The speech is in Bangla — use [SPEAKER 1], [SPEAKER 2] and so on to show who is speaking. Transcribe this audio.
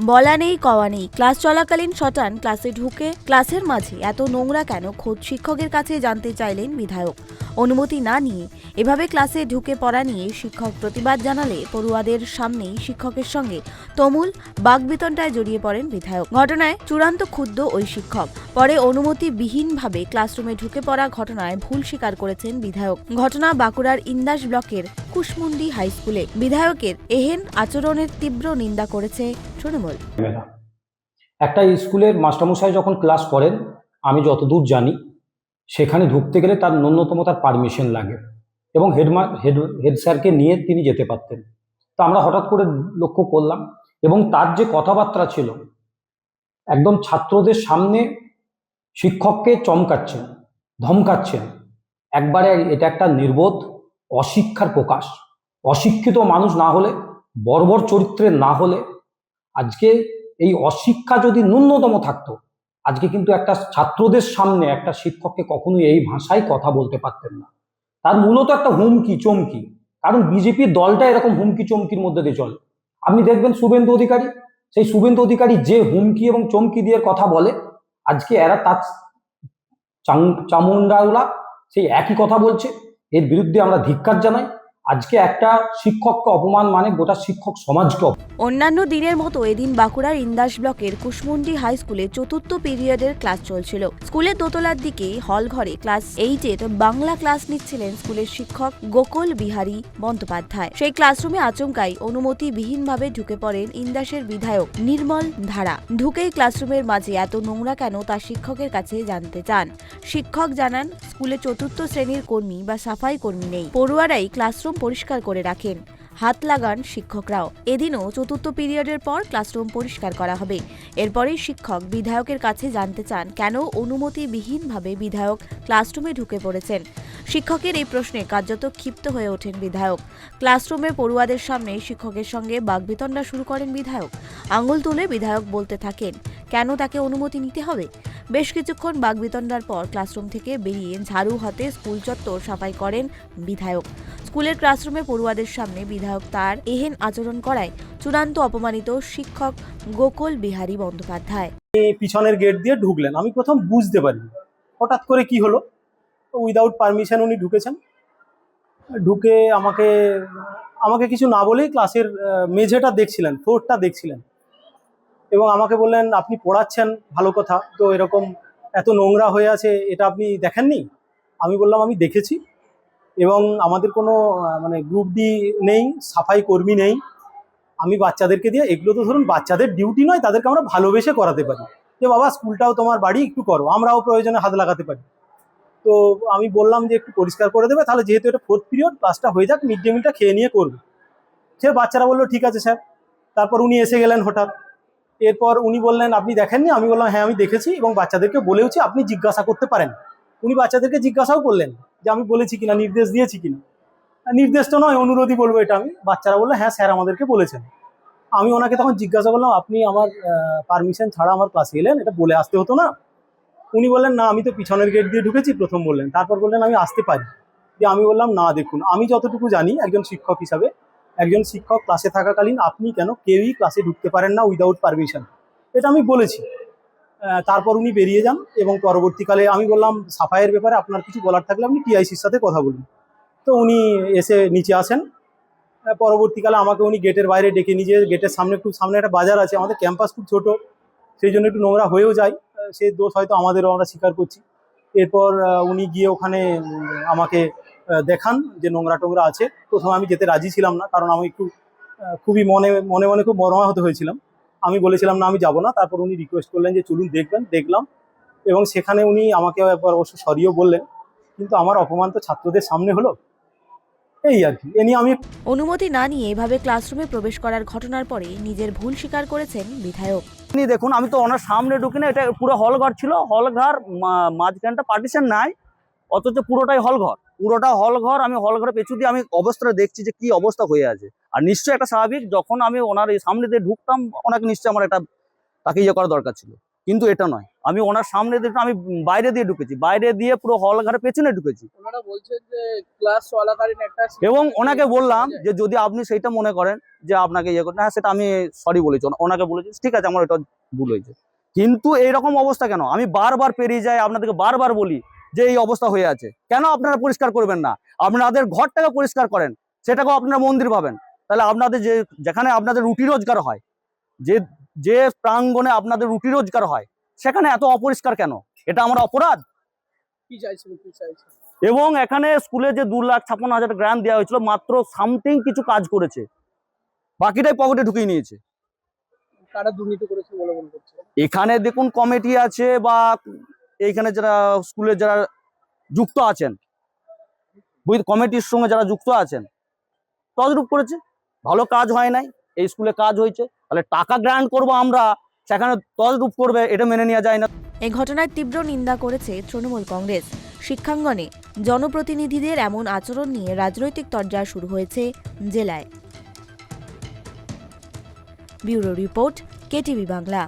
[SPEAKER 1] বলা নেই কওয়া নেই, ক্লাস চলাকালীন শটান ক্লাসে ঢুকে ক্লাসের মাঝে এত নোংরা কেন খোদ শিক্ষকের কাছে জানতে চাইলেন বিধায়ক। অনুমতি না নিয়ে এভাবে ক্লাসে ঢুকে পড়া নিয়ে শিক্ষক প্রতিবাদ জানালে পড়ুয়াদের সামনেই শিক্ষকের সঙ্গে তুমুল বাকবিতণ্ডায় জড়িয়ে পড়েন বিধায়ক। ঘটনায় চূড়ান্ত ক্ষুব্ধ ওই শিক্ষক। পরে অনুমতিবিহীনভাবে ক্লাসরুমে ঢুকে পড়া ঘটনায় ভুল স্বীকার করেছেন বিধায়ক। ঘটনা বাঁকুড়ার ইন্দাস ব্লকের কুশমুন্ডি হাই স্কুলে। বিধায়কের এহেন আচরণের তীব্র নিন্দা করেছে তৃণমূল।
[SPEAKER 2] একটা স্কুলের মাস্টারমশাই যখন ক্লাস করেন, আমি যতদূর জানি সেখানে ঢুকতে গেলে তার ন্যূনতম তার পারমিশন লাগে এবং হেড স্যারকে নিয়ে তিনি যেতে পারতেন। তো আমরা হঠাৎ করে লক্ষ্য করলাম এবং তার যে কথাবার্তা ছিল একদম ছাত্রদের সামনে শিক্ষককে চমকাচ্ছেন, ধমকাচ্ছেন। একবারে এটা একটা নির্বোধ অশিক্ষার প্রকাশ। অশিক্ষিত মানুষ না হলে, বর্বর চরিত্রের না হলে, আজকে এই অশিক্ষা যদি ন্যূনতম থাকতো, আজকে কিন্তু একটা ছাত্রদের সামনে একটা শিক্ষককে কখনোই এই ভাষায় কথা বলতে পারতেন না। তার মূলত একটা হুমকি চমকি, কারণ বিজেপির দলটা এরকম হুমকি চমকির মধ্যে দিয়ে চলে। আপনি দেখবেন শুভেন্দু অধিকারী, সেই শুভেন্দু অধিকারী যে হুমকি এবং চমকি দিয়ে কথা বলে, আজকে এরা তার চামুন্ডাওলা সেই একই কথা বলছে। এর বিরুদ্ধে আমরা ধিক্কার জানাই। আজকে একটা শিক্ষককে অপমান মানে গোটা শিক্ষক সমাজকে।
[SPEAKER 1] অন্যান্য দিনের মতো এদিন বাঁকুড়ার ইন্দাস ব্লকের কুশমুন্ডি হাই স্কুলে চতুর্থ পিরিয়ডের ক্লাস চলছিল। স্কুলের দোতলার দিকে হল ঘরে ক্লাস 8-এর বাংলা ক্লাস নিচ্ছিলেন স্কুলের শিক্ষক গোকুল বিহারী বন্দ্যোপাধ্যায়। সেই ক্লাসরুমে আচমকাই অনুমতিবিহীনভাবে ঢুকে পড়েন ইন্দাসের বিধায়ক নির্মল ধারা। ঢুকেই ক্লাসরুমের মাঝে এত নোংরা কেন তা শিক্ষকের কাছে জানতে চান। শিক্ষক জানান, স্কুলে চতুর্থ শ্রেণীর কর্মী বা সাফাই কর্মী নেই, পড়ুয়ারাই ক্লাসরুম পরিষ্কার করে রাখেন, হাত লাগান শিক্ষকরাও। এদিনও চতুর্থ পিরিয়ডের পর ক্লাসরুম পরিষ্কার করা হবে। এরপরেই শিক্ষক বিধায়কের কাছে জানতে চান কেন অনুমতিবিহীনভাবে বিধায়ক ক্লাসরুমে ঢুকে পড়েছেন। শিক্ষকের এই প্রশ্নে কার্যত ক্ষিপ্ত হয়ে ওঠেন বিধায়ক। ক্লাসরুমে পড়ুয়াদের সামনে শিক্ষকের সঙ্গে বাকবিতণ্ডা শুরু করেন বিধায়ক। আঙুল তুলে বিধায়ক বলতে থাকেন কেন তাকে অনুমতি নিতে হবে। বেশ কিছুক্ষণ বাকবিতণ্ডার পর ক্লাসরুম থেকে বেরিয়ে ঝাড়ু হাতে স্কুল চত্বর সাফাই করেন বিধায়ক। স্কুলের ক্লাসরুমে পড়ুয়াদের সামনে বিধায়ক তার এহেন আচরণ করায় চূড়ান্ত অপমানিত শিক্ষক গোকুল বিহারী বন্দ্যোপাধ্যায়।
[SPEAKER 3] পিছনের গেট দিয়ে ঢুকলেন, আমি প্রথম বুঝতে পারিনি হঠাৎ করে কি হলো। উইদাউট পারমিশন উনি ঢুকেছেন। ঢুকে আমাকে কিছু না বলেই ক্লাসের মেঝেটা দেখছিলেন, ফ্লোরটা দেখছিলেন এবং আমাকে বললেন, আপনি পড়াচ্ছেন ভালো কথা, তো এরকম এত নোংরা হয়ে আছে এটা আপনি দেখেননি? আমি বললাম আমি দেখেছি এবং আমাদের কোনো গ্রুপ ডি নেই, সাফাই কর্মী নেই। আমি বাচ্চাদেরকে দিয়ে, এগুলো তো ধরুন বাচ্চাদের ডিউটি নয়, তাদেরকে আমরা ভালোবেসে করাতে পারি যে বাবা স্কুলটাও তোমার বাড়ি, একটু করো, আমরাও প্রয়োজনে হাত লাগাতে পারি। তো আমি বললাম যে একটু পরিষ্কার করে দেবে, তাহলে যেহেতু এটা 4th পিরিয়ড, ক্লাসটা হয়ে যাক, মিড ডে মিলটা খেয়ে নিয়ে করবে। সে বাচ্চারা বললো ঠিক আছে স্যার। তারপর উনি এসে গেলেন হঠাৎ। এরপর উনি বললেন আপনি দেখেননি? আমি বললাম হ্যাঁ আমি দেখেছি এবং বাচ্চাদেরকে বলেওছি, আপনি জিজ্ঞাসা করতে পারেন। উনি বাচ্চাদেরকে জিজ্ঞাসাও করলেন যে আমি বলেছি কিনা, নির্দেশ দিয়েছি কিনা। নির্দেশটা নয়, অনুরোধই বলবো এটা আমি। বাচ্চারা বললো হ্যাঁ স্যার আমাদেরকে বলেছেন। আমি ওনাকে তখন জিজ্ঞাসা করলাম, আপনি আমার পারমিশন ছাড়া আমার ক্লাসে এলেন, এটা বলে আসতে হতো না? উনি বললেন না, আমি তো পিছনের গেট দিয়ে ঢুকেছি, প্রথম বললেন। তারপর বললেন আমি আসতে পারি। যে আমি বললাম না, দেখুন আমি যতটুকু জানি একজন শিক্ষক হিসাবে, একজন শিক্ষক ক্লাসে থাকাকালীন আপনি কেউই ক্লাসে ঢুকতে পারেন না উইদাউট পারমিশন, এটা আমি বলেছি। তারপর উনি বেরিয়ে যান এবং পরবর্তীকালে আমি বললাম সাফাইয়ের ব্যাপারে আপনার কিছু বলার থাকলে আপনি টিআইসির সাথে কথা বলুন। তো উনি এসে নিচে আসেন। পরবর্তীকালে আমাকে উনি গেটের বাইরে ডেকে নিয়ে যেয়ে, গেটের সামনে একটা বাজার আছে, আমাদের ক্যাম্পাস খুব ছোট, সেই জন্য একটু নোংরা হয়েও যায়, সে দোষ হয়তো আমাদেরও, আমরা স্বীকার করছি। এরপর উনি গিয়ে ওখানে আমাকে দেখান যে নোংরা টোংরা আছে। প্রথমে আমি যেতে রাজি ছিলাম না, কারণ আমি একটু খুবই মনে মনে খুব মর্মাহত হয়েছিলাম। আমি বলেছিলাম না আমি যাব না। তারপর উনি রিকোয়েস্ট করলেন যে চলুন দেখবেন। দেখলাম এবং সেখানে উনি আমাকে একবার অবশ্য সরিও বললেন, কিন্তু আমার অপমান তো ছাত্রদের সামনে হলো, এই আর কি। এ নিয়ে আমি
[SPEAKER 1] অনুমতি না নিয়ে এভাবে ক্লাসরুমে প্রবেশ করার ঘটনার পরে নিজের ভুল স্বীকার করেছেন বিধায়ক।
[SPEAKER 4] দেখুন আমি তো ওনার সামনে ঢুকি না, এটা পুরো হল ঘর ছিল, হল ঘর মাঝখানটা পার্টিশন নাই, অথচ পুরোটাই হল ঘর, পুরোটা হল ঘর। আমি হল ঘরে পেছু দিয়ে আমি অবস্থাটা দেখছি যে কি অবস্থা হয়ে আছে। আর নিশ্চয়ই একটা স্বাভাবিক, যখন আমি ওনার এই সামনে দিয়ে ঢুকতাম, ওনাকে নিশ্চয়ই আমার তাকে ইয়ে করা দরকার ছিল। কিন্তু এটা নয়, আমি ওনার সামনে দিয়ে আমি বাইরে দিয়ে ঢুকেছি, বাইরে দিয়ে পুরো হল ঘরের পেছনে ঢুকেছি।
[SPEAKER 5] ওনারা বলছেন যে ক্লাস চলাকালীন একটা
[SPEAKER 4] এবং ওনাকে বললাম যে যদি আপনি সেইটা মনে করেন যে আপনাকে ইয়ে করতে, হ্যাঁ সেটা আমি সরি বলেছি, ওনাকে বলেছি ঠিক আছে আমার এটা ভুল হয়েছে। কিন্তু এইরকম অবস্থা কেন? আমি বারবার পেরিয়ে যাই, আপনাদেরকে বারবার বলি যে এই অবস্থা হয়ে আছে, কেন আপনারা পরিষ্কার করবেন না? আপনাদের ঘরটাকে পরিষ্কার করেন, সেটাকেও আপনারা মন্দির পাবেন। তাহলে আপনাদের যেখানে আপনাদের রুটি রোজগার হয়, যে প্রাঙ্গণে আপনাদের রুটি রোজগার হয়, সেখানে এত অপরিষ্কার কেন? এটা আমার অপরাধ?
[SPEAKER 5] কি চাইছেন কি চাইছেন?
[SPEAKER 4] এবং এখানে স্কুলে যে 2,56,000 গ্রান্ট দেওয়া হয়েছিল, মাত্র সামথিং কিছু কাজ করেছে, বাকিটাই পকেটে ঢুকিয়ে নিয়েছে।
[SPEAKER 5] কারা দুর্নীতি করেছে বলে মনে করছে?
[SPEAKER 4] এখানে দেখুন কমিটি আছে বা এইখানে যারা স্কুলের যারা যুক্ত আছেন, কমিটির সঙ্গে যারা যুক্ত আছেন, তদরূপ করেছে। ভালো কাজ হয় নাই, এই স্কুলে কাজ হয়েছে, তাহলে টাকা গ্রান্ট করবো আমরা, সেখানে তদরূপ করবে, এটা মেনে নেওয়া যায় না।
[SPEAKER 1] এই ঘটনার তীব্র নিন্দা করেছে তৃণমূল কংগ্রেস। শিক্ষাঙ্গনে জনপ্রতিনিধিদের এমন আচরণ নিয়ে রাজনৈতিক তরজা শুরু হয়েছে জেলায়। Bureau report, KTV Bangla.